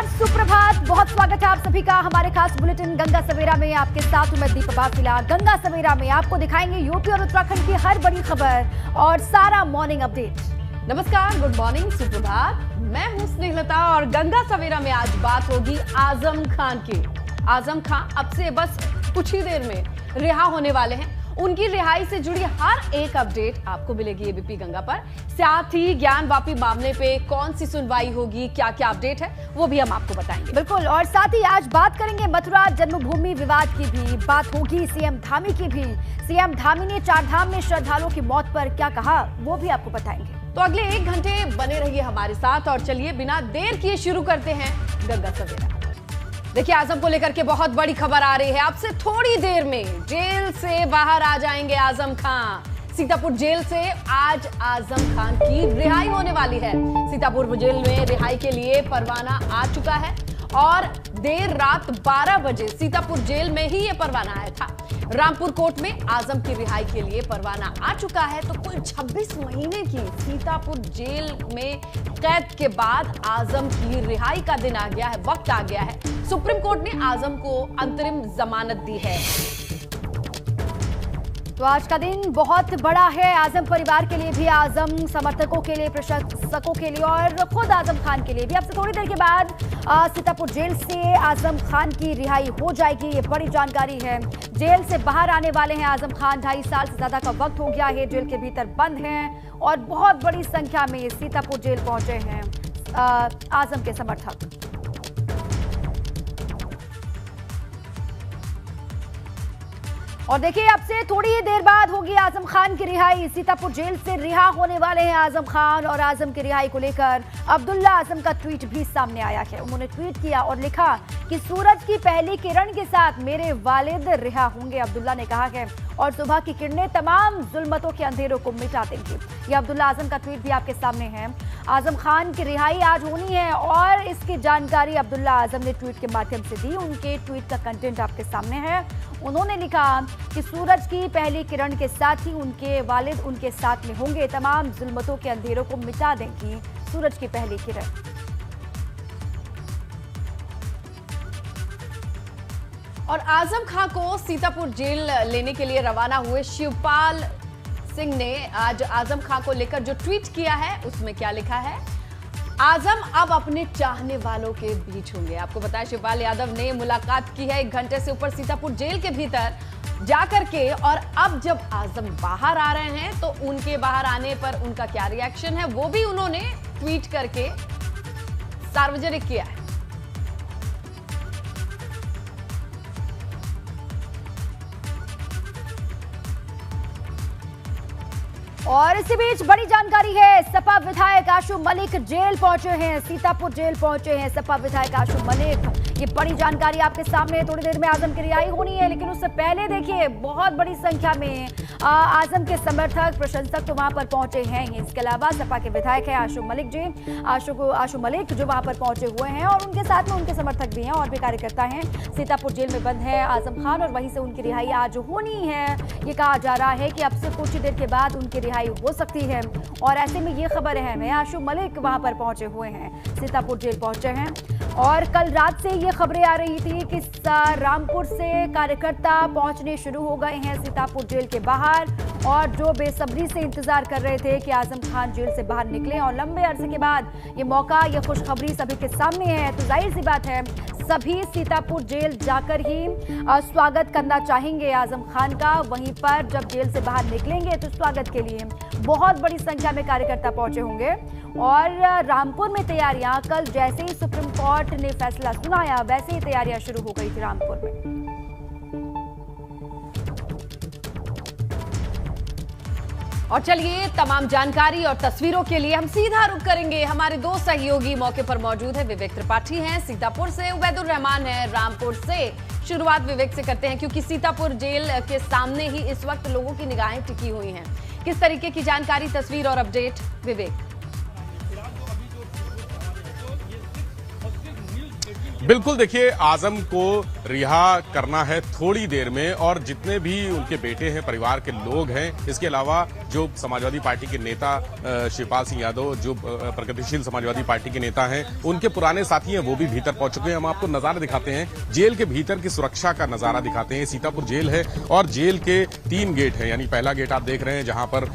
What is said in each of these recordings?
सुप्रभात, बहुत स्वागत है आप सभी का हमारे खास बुलेटिन गंगा सवेरा में। आपके साथ हूं मैं दीपा बाफिला। गंगा सवेरा में आपको दिखाएंगे यूपी और उत्तराखंड की हर बड़ी खबर और सारा मॉर्निंग अपडेट। नमस्कार, गुड मॉर्निंग, सुप्रभात। मैं हूं स्नेहलता और गंगा सवेरा में आज बात होगी आजम खान की। आजम खान अब से बस कुछ ही देर में रिहा होने वाले हैं। उनकी रिहाई से जुड़ी हर एक अपडेट आपको मिलेगी एबीपी गंगा पर। साथ ही ज्ञान वापी मामले पे कौन सी सुनवाई होगी, क्या क्या अपडेट है, वो भी हम आपको बताएंगे। बिल्कुल, और साथ ही आज बात करेंगे मथुरा जन्मभूमि विवाद की भी बात होगी, सीएम धामी की भी। सीएम धामी ने चारधाम में श्रद्धालुओं की मौत पर क्या कहा, वो भी आपको बताएंगे। तो अगले 1 घंटे बने रहिए हमारे साथ और चलिए बिना देर किए शुरू करते हैं गंगा सवेरा। देखिए, आजम को लेकर के बहुत बड़ी खबर आ रही है। अब से थोड़ी देर में जेल से बाहर आ जाएंगे आजम खान। सीतापुर जेल से आज आजम खान की रिहाई होने वाली है। सीतापुर जेल में रिहाई के लिए परवाना आ चुका है और देर रात 12 बजे सीतापुर जेल में ही ये परवाना आया था। रामपुर कोर्ट में आजम की रिहाई के लिए परवाना आ चुका है। तो कुल 26 महीने की सीतापुर जेल में कैद के बाद आजम की रिहाई का दिन आ गया है, वक्त आ गया है। सुप्रीम कोर्ट ने आजम को अंतरिम जमानत दी है। तो आज का दिन बहुत बड़ा है आजम परिवार के लिए भी, आजम समर्थकों के लिए, प्रशंसकों के लिए और खुद आजम खान के लिए भी। अब से थोड़ी देर के बाद सीतापुर जेल से आजम खान की रिहाई हो जाएगी, ये बड़ी जानकारी है। जेल से बाहर आने वाले हैं आजम खान। 2.5 साल से ज्यादा का वक्त हो गया है जेल के भीतर बंद हैं और बहुत बड़ी संख्या में सीतापुर जेल पहुंचे हैं आजम के समर्थक। और देखिए, अब से थोड़ी ही देर बाद होगी आजम खान की रिहाई। सीतापुर जेल से रिहा होने वाले हैं आजम खान और आजम की रिहाई को लेकर अब्दुल्ला आजम का ट्वीट भी सामने आया है। उन्होंने ट्वीट किया और लिखा कि सूरज की पहली किरण के साथ मेरे वालिद रिहा होंगे, अब्दुल्ला ने कहा है। और सुबह की किरणें तमाम जुल्मतों के अंधेरों को मिटा देंगी। ये अब्दुल्ला आजम का ट्वीट भी आपके सामने है। आजम खान की रिहाई आज होनी है और इसकी जानकारी अब्दुल्ला आजम ने ट्वीट के माध्यम से दी। उनके ट्वीट का कंटेंट आपके सामने है। उन्होंने लिखा कि सूरज की पहली किरण के साथ ही उनके वालिद उनके साथ में होंगे, तमाम जुल्मतों के अंधेरों को मिटा देंगी सूरज की पहली किरण। और आजम खान को सीतापुर जेल लेने के लिए रवाना हुए शिवपाल सिंह ने आज आजम खान को लेकर जो ट्वीट किया है उसमें क्या लिखा है। आजम अब अपने चाहने वालों के बीच होंगे। आपको बताया, शिवपाल यादव ने मुलाकात की है 1 घंटे से ऊपर सीतापुर जेल के भीतर जाकर के। और अब जब आजम बाहर आ रहे हैं तो उनके बाहर आने पर उनका क्या रिएक्शन है वो भी उन्होंने ट्वीट करके सार्वजनिक किया है। और इसी बीच बड़ी जानकारी है, सपा विधायक आशु मलिक जेल पहुंचे हैं, सीतापुर जेल पहुंचे हैं सपा विधायक आशु मलिक। ये बड़ी जानकारी आपके सामने है। थोड़ी देर में आजम की रिहाई होनी है, लेकिन उससे पहले देखिए बहुत बड़ी संख्या में आजम के समर्थक, प्रशंसक तो वहां पर पहुंचे हैं। इसके अलावा सपा के विधायक है आशु मलिक जी, आशु मलिक जो वहां पर पहुंचे हुए हैं और उनके साथ में उनके समर्थक भी हैं और भी कार्यकर्ता हैं। सीतापुर जेल में बंद है आजम खान और वहीं से उनकी रिहाई आज होनी है। ये कहा जा रहा है कि अब से कुछ ही देर के बाद उनकी रिहाई हो सकती है। और ऐसे में ये खबर है आशु मलिक वहां पर पहुंचे हुए हैं, सीतापुर जेल पहुंचे हैं। और कल रात से ये खबरें आ रही थी कि रामपुर से कार्यकर्ता पहुंचने शुरू हो गए हैं सीतापुर जेल के बाहर और जो बेसब्री से इंतजार कर रहे थे कि आजम खान जेल से बाहर निकले। और लंबे अरसे के बाद ये मौका, ये खुशखबरी सभी के सामने है। तो जाहिर सी बात है सभी सीतापुर जेल जाकर ही स्वागत करना चाहेंगे आजम खान का। वहीं पर जब जेल से बाहर निकलेंगे तो स्वागत के लिए बहुत बड़ी संख्या में कार्यकर्ता पहुंचे होंगे। और रामपुर में तैयारियां, कल जैसे ही सुप्रीम कोर्ट ने फैसला सुनाया वैसे ही तैयारियां शुरू हो गई थी रामपुर में। और चलिए, तमाम जानकारी और तस्वीरों के लिए हम सीधा रुख करेंगे। हमारे 2 सहयोगी मौके पर मौजूद है। विवेक त्रिपाठी हैं सीतापुर से, उबैदुर रहमान है रामपुर से। शुरुआत विवेक से करते हैं क्योंकि सीतापुर जेल के सामने ही इस वक्त लोगों की निगाहें टिकी हुई हैं। किस तरीके की जानकारी, तस्वीर और अपडेट विवेक? बिल्कुल, देखिए, आजम को रिहा करना है थोड़ी देर में और जितने भी उनके बेटे हैं, परिवार के लोग हैं, इसके अलावा जो समाजवादी पार्टी के नेता शिवपाल सिंह यादव, जो प्रगतिशील समाजवादी पार्टी के नेता हैं, उनके पुराने साथी हैं, वो भी भीतर पहुंच चुके हैं। हम आपको नजारा दिखाते हैं, जेल के भीतर की सुरक्षा का नजारा दिखाते हैं। सीतापुर जेल है और जेल के 3 गेट हैं, यानी पहला गेट आप देख रहे हैं जहां पर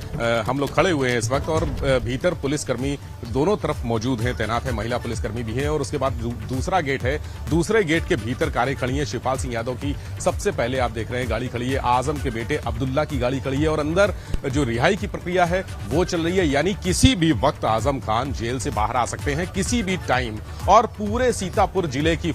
हम लोग खड़े हुए हैं इस वक्त, और भीतर पुलिसकर्मी दोनों तरफ मौजूद हैं, तैनात है, महिला पुलिसकर्मी भी हैं। और उसके बाद दूसरा गेट है, दूसरे गेट के भीतर कारें खड़ी हैं शिवपाल सिंह यादव की। सबसे पहले आप देख रहे हैं गाड़ी खड़ी है, आजम के बेटे अब्दुल्ला की गाड़ी खड़ी है, और अंदर जो रिहाई की प्रक्रिया है वो चल रही है, यानी किसी भी वक्त आजम खान जेल से बाहर आ सकते हैं, किसी भी टाइम। और पूरे सीतापुर जिले की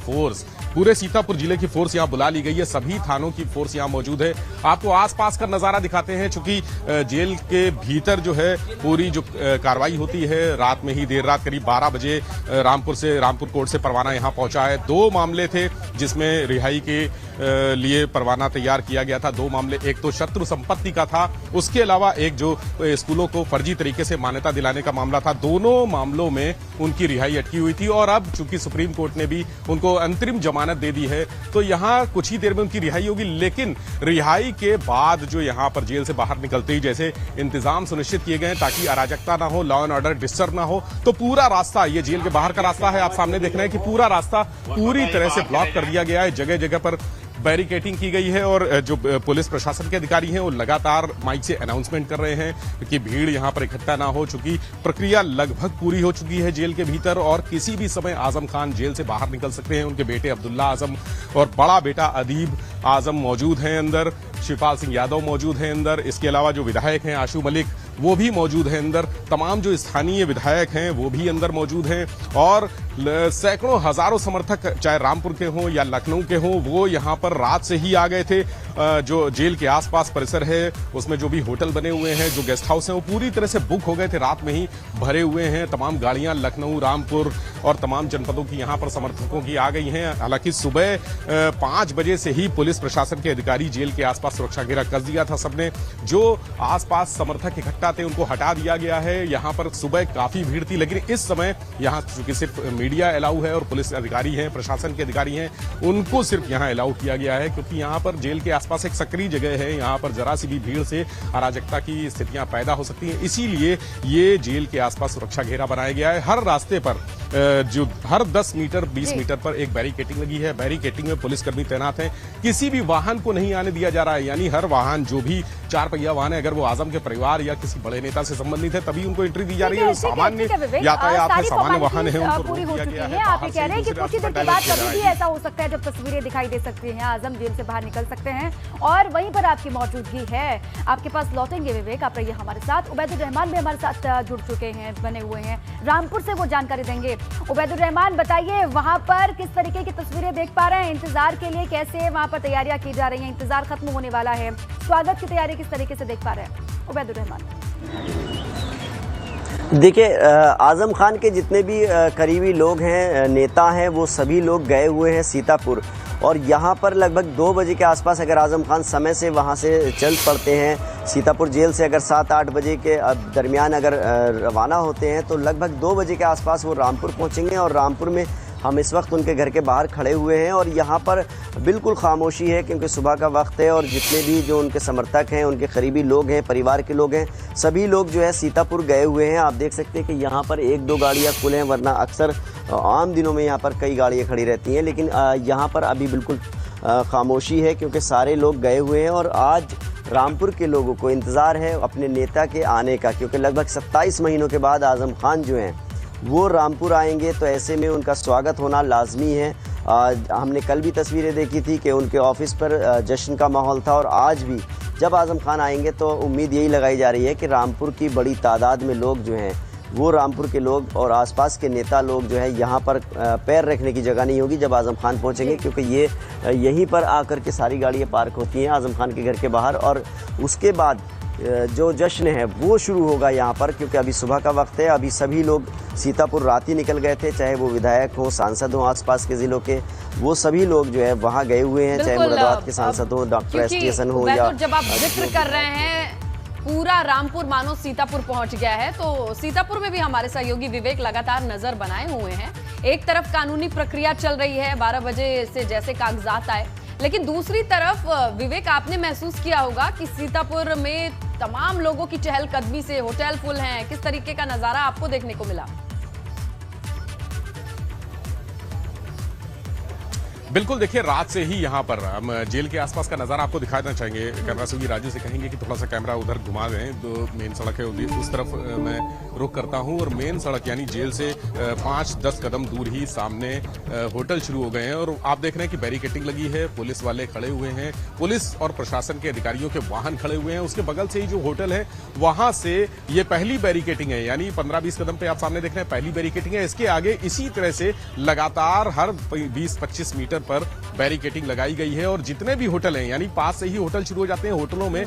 फोर्स यहां बुला ली गई है, सभी थानों की फोर्स यहां मौजूद है। आपको आसपास का नजारा दिखाते हैं, चूंकि जेल के भीतर जो है पूरी जो कार्रवाई होती है, रात में ही, देर रात करीब 12 बजे रामपुर कोर्ट से परवाना यहां पहुंचा है। 2 मामले थे जिसमें रिहाई के लिए परवाना तैयार किया गया था। 2 मामले, एक तो शत्रु संपत्ति का था, उसके अलावा एक जो स्कूलों को फर्जी तरीके से मान्यता दिलाने का मामला था। दोनों मामलों में उनकी रिहाई अटकी हुई थी, और अब चूंकि सुप्रीम कोर्ट ने भी उनको अंतरिम जमानत दे दी है, तो यहां कुछ ही देर में उनकी रिहाई होगी। लेकिन रिहाई के बाद जो यहां पर जेल से बाहर निकलते ही जैसे इंतजाम सुनिश्चित किए गए हैं ताकि अराजकता ना हो, लॉ एंड ऑर्डर डिस्टर्ब ना हो, तो पूरा रास्ता, ये जेल के बाहर का रास्ता है, आप सामने देख रहे हैं कि पूरा रास्ता पूरी तरह से ब्लॉक कर दिया गया है। जगह जगह पर बैरिकेटिंग की गई है, और जो पुलिस प्रशासन के अधिकारी हैं वो लगातार माइक से अनाउंसमेंट कर रहे हैं कि भीड़ यहां पर इकट्ठा ना हो, चूंकि प्रक्रिया लगभग पूरी हो चुकी है जेल के भीतर, और किसी भी समय आजम खान जेल से बाहर निकल सकते हैं। उनके बेटे अब्दुल्ला आजम और बड़ा बेटा अदीब आजम मौजूद हैं अंदर, शिवपाल सिंह यादव मौजूद हैं अंदर, इसके अलावा जो विधायक हैं आशू मलिक वो भी मौजूद हैं अंदर, तमाम जो स्थानीय विधायक हैं वो भी अंदर मौजूद हैं, और सैकड़ों हजारों समर्थक चाहे रामपुर के हों या लखनऊ के हों, वो यहां पर रात से ही आ गए थे। जो जेल के आसपास परिसर है उसमें जो भी होटल बने हुए हैं, जो गेस्ट हाउस हैं, वो पूरी तरह से बुक हो गए थे, रात में ही भरे हुए हैं। तमाम गाड़ियां लखनऊ, रामपुर और तमाम जनपदों की यहां पर समर्थकों की आ गई हैं। हालांकि सुबह 5 बजे से ही पुलिस प्रशासन के अधिकारी जेल के आसपास सुरक्षा घेरा कर दिया था सबने। जो आसपास समर्थक इकट्ठा थे उनको हटा दिया गया है। यहां पर सुबह काफी भीड़ थी, लेकिन इस समय यहां चूंकि सिर्फ मीडिया अलाउ है और पुलिस अधिकारी हैं, प्रशासन के अधिकारी हैं, उनको सिर्फ यहां अलाउ किया गया है, क्योंकि यहां पर जेल के आसपास एक सक्रिय जगह है, यहां पर जरा सी भी भीड़ से अराजकता की स्थितियां पैदा हो सकती हैं। इसीलिए ये जेल के आसपास सुरक्षा घेरा बनाया गया है। हर रास्ते पर जो हर 10 मीटर 20 मीटर पर एक बैरिकेटिंग लगी है, बैरिकेटिंग में पुलिसकर्मी तैनात हैं। किसी भी वाहन को नहीं आने दिया जा रहा है, यानी हर वाहन जो भी 4 पहिया वाहन है, अगर वो आजम के परिवार या किसी बड़े नेता से संबंधित है तभी उनको एंट्री दी जा रही है। सामान्य यातायात है, सामान्य वाहन है, उनको पूरी हो चुकी है। आप ये कह रहे हैं कि कुछ ही देर के बाद कभी भी ऐसा हो सकता है जब तस्वीरें दिखाई दे सकती हैं, आजम जेल से बाहर निकल सकते हैं, और वहीं पर आपकी मौजूदगी है। आपके पास लौटेंगे विवेक, आप रहिए हमारे साथ। उबैदुर रहमान भी हमारे साथ जुड़ चुके हैं, बने हुए हैं, रामपुर से वो जानकारी देंगे। उबैदुर रहमान, बताइए वहां पर किस तरीके की तस्वीरें देख पा रहे हैं, इंतजार के लिए कैसे वहां पर तैयारियां की जा रही हैं, इंतजार खत्म होने वाला है, स्वागत की तैयारी किस तरीके से देख पा रहे हैं उबैदुर रहमान? देखिए, आजम खान के जितने भी करीबी लोग हैं, नेता हैं, वो सभी लोग गए हुए हैं सीतापुर, और यहाँ पर लगभग 2 बजे के आसपास अगर आजम खान समय से वहाँ से चल पड़ते हैं, सीतापुर जेल से अगर 7-8 बजे के दरमियान अगर रवाना होते हैं, तो लगभग 2 बजे के आसपास वो रामपुर पहुँचेंगे। और रामपुर में हम इस वक्त उनके घर के बाहर खड़े हुए हैं, और यहाँ पर बिल्कुल खामोशी है, क्योंकि सुबह का वक्त है, और जितने भी जो उनके समर्थक हैं, उनके करीबी लोग हैं, परिवार के लोग हैं, सभी लोग जो है सीतापुर गए हुए हैं। आप देख सकते हैं कि यहाँ पर 1-2 गाड़ियाँ खुल हैं, वरना अक्सर आम दिनों में यहाँ पर कई गाड़ियाँ खड़ी रहती हैं, लेकिन यहाँ पर अभी बिल्कुल खामोशी है, क्योंकि सारे लोग गए हुए हैं। और आज रामपुर के लोगों को इंतज़ार है अपने नेता के आने का, क्योंकि लगभग 27 महीनों के बाद आजम खान जो हैं वो रामपुर आएंगे, तो ऐसे में उनका स्वागत होना लाजमी है। हमने कल भी तस्वीरें देखी थी कि उनके ऑफिस पर जश्न का माहौल था, और आज भी जब आजम खान आएंगे तो उम्मीद यही लगाई जा रही है कि रामपुर की बड़ी तादाद में लोग जो हैं वो रामपुर के लोग और आसपास के नेता लोग जो है यहाँ पर पैर रखने की जगह नहीं होगी जब आजम खान पहुँचेंगे, क्योंकि ये यहीं पर आकर के सारी गाड़ियाँ पार्क होती हैं आजम खान के घर के बाहर। और उसके बाद जो जश्न है वो शुरू होगा यहाँ पर, क्योंकि अभी सुबह का वक्त है। अभी सभी लोग सीतापुर रात ही निकल गए थे, चाहे वो विधायक हो, सांसद हो, आसपास के ज़िलों के, वो सभी लोग जो है वहाँ गए हुए हैं, चाहे मुरादाबाद के सांसद हो, डॉक्टर एसटीएसन हो, या जब आप जिक्र कर रहे हैं पूरा रामपुर मानो सीतापुर पहुंच गया है, तो सीतापुर में भी हमारे सहयोगी विवेक लगातार नजर बनाए हुए हैं। एक तरफ कानूनी प्रक्रिया चल रही है, 12 बजे से जैसे कागजात आए, लेकिन दूसरी तरफ विवेक आपने महसूस किया होगा कि सीतापुर में तमाम लोगों की चहलकदमी से होटल फुल हैं, किस तरीके का नजारा आपको देखने को मिला? बिल्कुल, देखिए रात से ही यहाँ पर हम जेल के आसपास का नजारा आपको दिखाना चाहेंगे। कैमरा से भी राजू से कहेंगे कि थोड़ा सा कैमरा उधर घुमा दें, तो मेन सड़क है उस तरफ मैं रुक करता हूँ। और मेन सड़क यानी जेल से 5-10 कदम दूर ही सामने होटल शुरू हो गए हैं और आप देख रहे हैं कि बैरिकेटिंग लगी है, पुलिस वाले खड़े हुए हैं, पुलिस और प्रशासन के अधिकारियों के वाहन खड़े हुए हैं। उसके बगल से ही जो होटल है वहां से ये पहली बैरिकेटिंग है, यानी 15-20 कदम पे आप सामने देख रहे हैं पहली बैरिकेटिंग है। इसके आगे इसी तरह से लगातार हर 20-25 मीटर पर बैरिकेटिंग लगाई गई है और जितने भी होटल हैं, यानी पास से ही होटल शुरू हो जाते हैं। होटलों में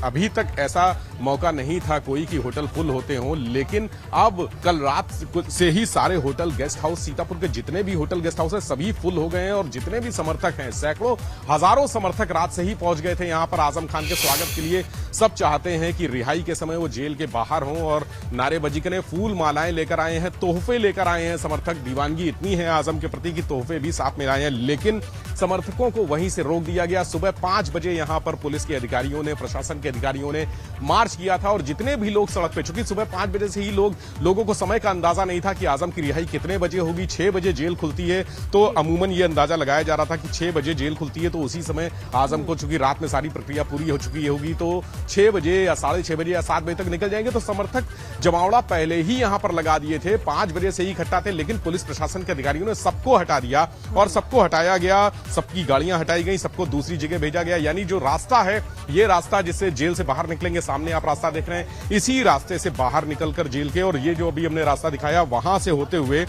अभी तक ऐसा मौका नहीं था कोई कि होटल फुल होते हों, लेकिन अब कल रात से ही सारे होटल गेस्ट हाउस, सीतापुर के जितने भी होटल गेस्ट हाउस है सभी फुल हो गए हैं और जितने भी समर्थक हैं, सैकड़ों हजारों समर्थक रात से ही पहुंच गए थे यहां पर आजम खान के स्वागत के लिए। सब चाहते हैं कि रिहाई के समय वो जेल के बाहर हों और नारेबाजी करें, फूल मालाएं लेकर आए हैं, तोहफे लेकर आए हैं समर्थक। दीवानगी इतनी है आजम के प्रति कि तोहफे भी साथ में आए हैं, लेकिन समर्थकों को वहीं से रोक दिया गया। सुबह 5 बजे यहां पर पुलिस के अधिकारियों ने, प्रशासन के अधिकारियों ने मार्च किया था और जितने भी लोग सड़क पे, चूंकि सुबह 5 बजे से ही लोगों को समय का अंदाजा नहीं था कि आजम की रिहाई कितने बजे होगी। 6 बजे जेल खुलती है तो अमूमन ये अंदाजा लगाया जा रहा था कि 6 बजे जेल खुलती है तो उसी समय आजम को, चूंकि रात में सारी प्रक्रिया पूरी हो चुकी होगी, तो 6 बजे या 6:30 बजे या 7 बजे तक निकल जाएंगे। तो समर्थक जमावड़ा पहले ही यहां पर लगा दिए थे, 5 बजे से ही इकट्ठा थे, लेकिन पुलिस प्रशासन के अधिकारियों ने सबको हटा दिया और सबको हटाया गया, सबकी गाड़ियां हटाई गई, सबको दूसरी जगह भेजा गया। यानी जो रास्ता है, ये रास्ता जिससे जेल से बाहर निकलेंगे, सामने आप रास्ता देख रहे हैं, इसी रास्ते से बाहर निकलकर जेल के, और ये जो अभी हमने रास्ता दिखाया वहां से होते हुए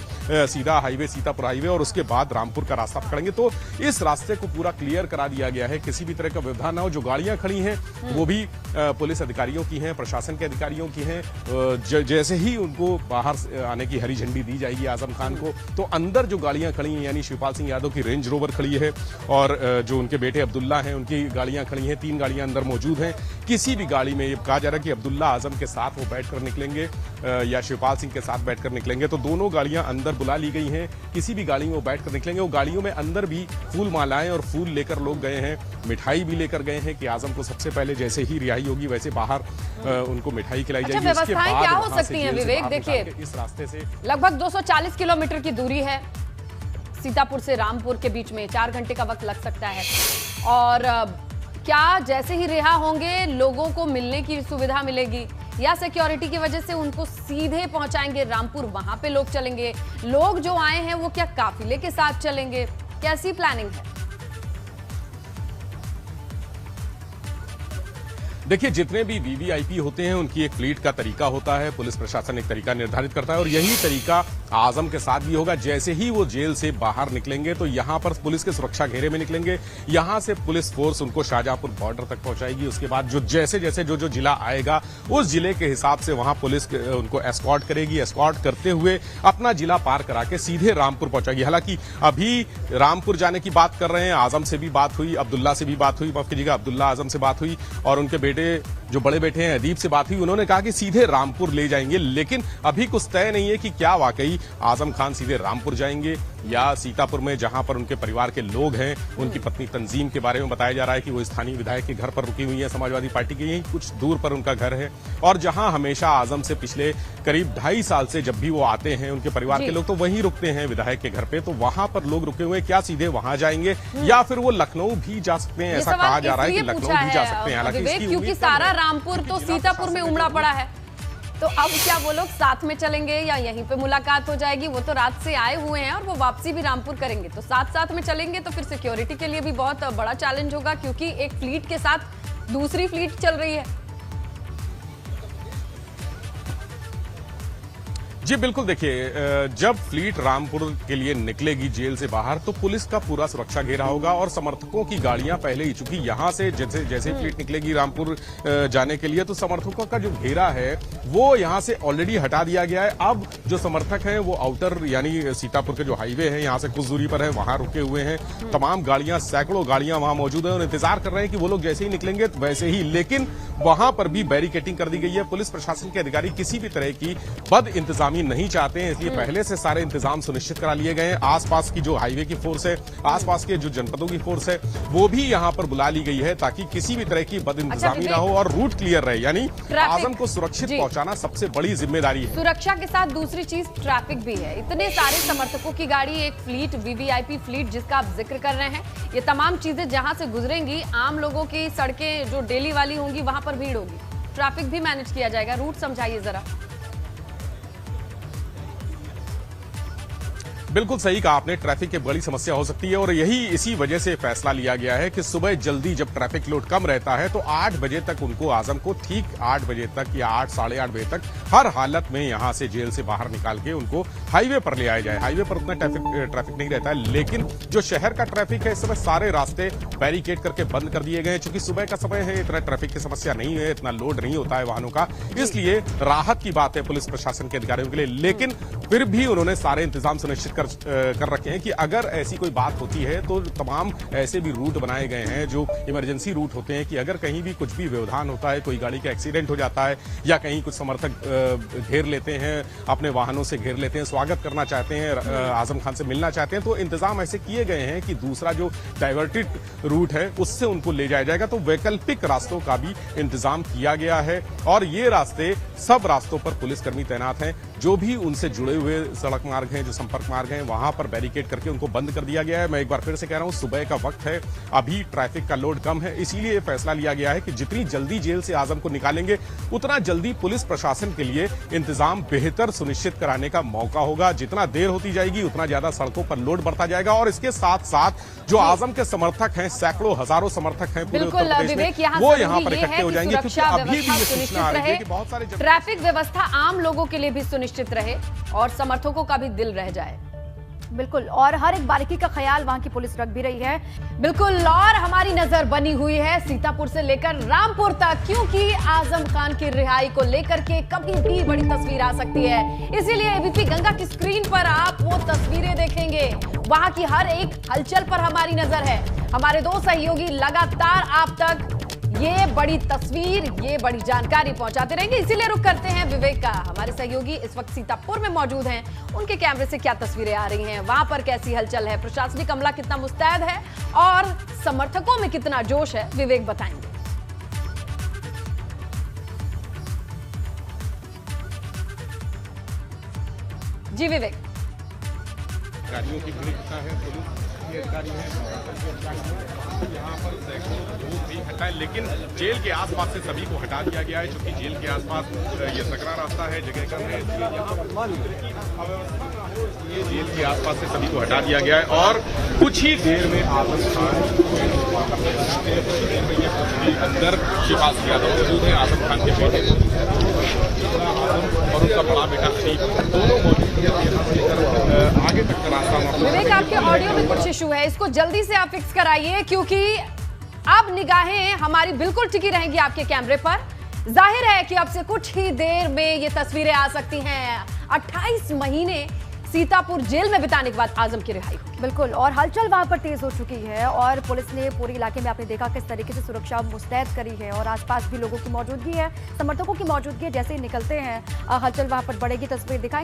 सीधा हाईवे, सीतापुर हाईवे और उसके बाद रामपुर का रास्ता पकड़ेंगे। तो इस रास्ते को पूरा क्लियर करा दिया गया है, किसी भी तरह का व्यवधान ना हो। जो गाड़ियां खड़ी हैं वो भी पुलिस अधिकारियों की हैं, प्रशासन के अधिकारियों की हैं। जैसे ही उनको बाहर आने की हरी झंडी दी जाएगी आजम खान को, तो अंदर जो गाड़ियां खड़ी हैं, यानी शिवपाल सिंह यादव की रेंज रोवर खड़ी है और जो उनके बेटे अब्दुल्ला हैं उनकी गाड़ियां खड़ी हैं, 3 गाड़ियां अंदर मौजूद हैं। किसी भी गाड़ी में ये कहा जा रहा है कि अब्दुल्ला आजम के साथ वो बैठकर निकलेंगे या शिवपाल सिंह के साथ बैठकर निकलेंगे, तो दोनों गाड़ियां अंदर बुला ली गई हैं। किसी भी गाड़ी में वो बैठकर निकलेंगे। वो गाड़ियों में अंदर भी फूल मालाएं और फूल लेकर लोग गए हैं, मिठाई भी लेकर गए हैं कि आजम को सबसे पहले जैसे ही रिहाई होगी वैसे बाहर उनको मिठाई खिलाई जाएगी। व्यवस्थाएं क्या हो सकती हैं विवेक? देखिए, इस रास्ते से लगभग 240 किलोमीटर की दूरी है सीतापुर से रामपुर के बीच में, 4 घंटे का वक्त लग सकता है। और क्या जैसे ही रिहा होंगे लोगों को मिलने की सुविधा मिलेगी या सिक्योरिटी की वजह से उनको सीधे पहुंचाएंगे रामपुर, वहां पे लोग चलेंगे? लोग जो आए हैं वो क्या काफिले के साथ चलेंगे? कैसी प्लानिंग है? देखिए, जितने भी वीवीआईपी होते हैं उनकी एक फ्लीट का तरीका होता है, पुलिस प्रशासन एक तरीका निर्धारित करता है और यही तरीका आजम के साथ भी होगा। जैसे ही वो जेल से बाहर निकलेंगे तो यहां पर पुलिस के सुरक्षा घेरे में निकलेंगे, यहां से पुलिस फोर्स उनको शाहजहांपुर बॉर्डर तक पहुंचाएगी। उसके बाद जो जैसे जैसे जो जिला आएगा उस जिले के हिसाब से वहां पुलिस उनको एस्कॉर्ट करेगी। एस्कॉर्ट करते हुए अपना जिला पार करा के सीधे रामपुर पहुंचाएगी। हालांकि अभी रामपुर जाने की बात कर रहे हैं, आजम से भी बात हुई, अब्दुल्ला से भी बात हुई, माफ कीजिएगा अब्दुल्ला आजम से बात हुई और उनके जो बड़े बेटे हैं अदीब से बात हुई। उन्होंने कहा कि सीधे रामपुर ले जाएंगे, लेकिन अभी कुछ तय नहीं है कि क्या वाकई आजम खान सीधे रामपुर जाएंगे या सीतापुर में जहां पर उनके परिवार के लोग हैं, उनकी पत्नी तंजीम के बारे में बताया जा रहा है कि वो स्थानीय विधायक के घर पर रुकी हुई है, समाजवादी पार्टी के यहीं कुछ दूर पर उनका घर है और जहां हमेशा आजम से पिछले करीब 2.5 साल से जब भी वो आते हैं उनके परिवार के लोग तो वहीं रुकते हैं विधायक के घर पे, तो वहां पर लोग रुके हुए, क्या सीधे वहां जाएंगे या फिर वो लखनऊ भी जा सकते हैं? ऐसा कहा जा रहा है कि लखनऊ भी जा सकते हैं। हालांकि क्योंकि सारा रामपुर तो सीतापुर में उमड़ा पड़ा है, तो अब क्या वो लोग साथ में चलेंगे या यहीं पे मुलाकात हो जाएगी? वो तो रात से आए हुए हैं और वो वापसी भी रामपुर करेंगे, तो साथ में चलेंगे तो फिर सिक्योरिटी के लिए भी बहुत बड़ा चैलेंज होगा क्योंकि एक फ्लीट के साथ दूसरी फ्लीट चल रही है। जी बिल्कुल, देखिए जब फ्लीट रामपुर के लिए निकलेगी जेल से बाहर तो पुलिस का पूरा सुरक्षा घेरा होगा और समर्थकों की गाड़ियां पहले ही, चूंकि यहां से जैसे फ्लीट निकलेगी रामपुर जाने के लिए तो समर्थकों का जो घेरा है वो यहां से ऑलरेडी हटा दिया गया है। अब जो समर्थक हैं वो आउटर यानी सीतापुर के जो हाईवे है यहां से कुछ दूरी पर है वहां रुके हुए हैं। तमाम गाड़ियां, सैकड़ों गाड़ियां वहां मौजूद है और इंतजार कर रहे हैं कि वो लोग जैसे ही निकलेंगे वैसे ही, लेकिन वहां पर भी बैरिकेटिंग कर दी गई है। पुलिस प्रशासन के अधिकारी किसी भी तरह की बद इंतजामी आदमी नहीं चाहते हैं, इसलिए पहले से सारे इंतजाम सुनिश्चित करा लिए गए हैं। आसपास की जो हाईवे की फोर्स है, आसपास के जो जनपदों की फोर्स है, वो भी यहाँ पर बुला ली गई है ताकि किसी भी तरह की बदइंतजामी ना हो और रूट क्लियर रहे। यानी आजम को सुरक्षित पहुंचाना सबसे बड़ी जिम्मेदारी है। सुरक्षा के साथ दूसरी चीज ट्रैफिक भी है। इतने सारे समर्थकों की गाड़ी, एक फ्लीट, वीवीआईपी फ्लीट जिसका आप जिक्र कर रहे हैं, ये तमाम चीजें जहां से गुजरेंगी, आम लोगों की सड़कें जो डेली वाली होंगी वहां पर भीड़ होगी। ट्रैफिक भी मैनेज किया जाएगा। रूट समझाइए जरा। बिल्कुल सही कहा आपने, ट्रैफिक की बड़ी समस्या हो सकती है और यही इसी वजह से फैसला लिया गया है कि सुबह जल्दी जब ट्रैफिक लोड कम रहता है तो 8 बजे तक उनको, आजम को ठीक 8 बजे तक या 8 साढ़े 8 बजे तक हर हालत में यहां से जेल से बाहर निकाल के उनको हाईवे पर ले आया जाए। हाईवे पर उतना ट्रैफिक नहीं रहता है, लेकिन जो शहर का ट्रैफिक है इस समय सारे रास्ते बैरिकेड करके बंद कर दिए गए हैं। चूंकि सुबह का समय है, इतना ट्रैफिक की समस्या नहीं है, इतना लोड नहीं होता है वाहनों का, इसलिए राहत की बात है पुलिस प्रशासन के अधिकारियों के लिए। लेकिन फिर भी उन्होंने सारे इंतजाम सुनिश्चित कर रखे हैं कि अगर ऐसी कोई बात होती है तो तमाम ऐसे भी रूट बनाए गए हैं जो इमरजेंसी रूट होते हैं कि अगर कहीं भी कुछ भी व्यवधान होता है, कोई गाड़ी का एक्सीडेंट हो जाता है या कहीं कुछ समर्थक घेर लेते हैं, अपने वाहनों से घेर लेते हैं, स्वागत करना चाहते हैं, आजम खान से मिलना चाहते हैं, तो इंतजाम ऐसे किए गए हैं कि दूसरा जो डाइवर्टेड रूट है उससे उनको ले जाया जाएगा। तो वैकल्पिक रास्तों का भी इंतजाम किया गया है और ये रास्ते, सब रास्तों पर पुलिसकर्मी तैनात हैं। जो भी उनसे जुड़े हुए सड़क मार्ग हैं, जो संपर्क मार्ग हैं, वहां पर बैरिकेड करके उनको बंद कर दिया गया है। मैं एक बार फिर से कह रहा हूं, सुबह का वक्त है, अभी ट्रैफिक का लोड कम है, इसीलिए ये फैसला लिया गया है कि जितनी जल्दी जेल से आजम को निकालेंगे उतना जल्दी पुलिस प्रशासन के लिए इंतजाम बेहतर सुनिश्चित कराने का मौका होगा। जितना देर होती जाएगी उतना ज्यादा सड़कों पर लोड बढ़ता जाएगा और इसके साथ साथ जो आजम के समर्थक हैं, सैकड़ों हजारों समर्थक हैं पूरे उत्तर प्रदेश में, वो यहाँ पर इकट्ठे हो जाएंगे, क्योंकि अभी भी ये सूचना आ रही है कि बहुत सारे ट्रैफिक व्यवस्था आम लोगों के लिए भी सुनिश्चित रहे और समर्थकों का भी दिल रह जाए। बिल्कुल, और हर एक बारीकी का ख्याल वहां की पुलिस रख भी रही है। बिल्कुल, और हमारी नजर बनी हुई है सीतापुर से लेकर रामपुर तक, क्योंकि आजम खान की रिहाई को लेकर के कभी भी बड़ी तस्वीर आ सकती है। इसीलिए एबीपी गंगा की स्क्रीन पर आप वो तस्वीरें देखेंगे, वहां की हर एक हलचल पर हमारी नजर है। हमारे दो सहयोगी लगातार आप तक ये बड़ी तस्वीर, ये बड़ी जानकारी पहुंचाते रहेंगे। इसीलिए रुख करते हैं विवेक का। हमारे सहयोगी इस वक्त सीतापुर में मौजूद हैं, उनके कैमरे से क्या तस्वीरें आ रही हैं, वहां पर कैसी हलचल है, प्रशासनिक अमला कितना मुस्तैद है और समर्थकों में कितना जोश है, विवेक बताएंगे। जी विवेक। गाड़ियों की भीड़ है, पुलिस के अधिकारी हैं, यहाँ पर सैकड़ों लोग भी हटाए, लेकिन जेल के आसपास से सभी को हटा दिया गया है। क्योंकि जेल के आसपास ये सकरा रास्ता है, जगह कम है, ये जेल के आसपास से सभी को हटा दिया गया है और कुछ ही देर में आजम खान अंदर शिफाज यादव मौजूद है, आजम खान के बेटे और उनका बड़ा बेटा अतीक, दोनों मौजूद हैं। आगे तक का रास्ता विवेक, आपके ऑडियो में कुछ इशू है, इसको जल्दी से आप फिक्स कराइए, क्योंकि अब निगाहें हमारी बिल्कुल टिकी रहेंगी आपके कैमरे पर। जाहिर है कि अब से कुछ ही देर में ये तस्वीरें आ सकती हैं। 28 महीने सीतापुर जेल में बिताने के बाद आजम की रिहाई होगी। बिल्कुल, और हलचल वहां पर तेज हो चुकी है और पुलिस ने पूरे इलाके में आपने देखा किस तरीके से सुरक्षा मुस्तैद करी है और आसपास भी लोगों की मौजूदगी है, समर्थकों की मौजूदगी है। जैसे ही निकलते हैं हलचल वहां पर बढ़ेगी, तस्वीर दिखाएं।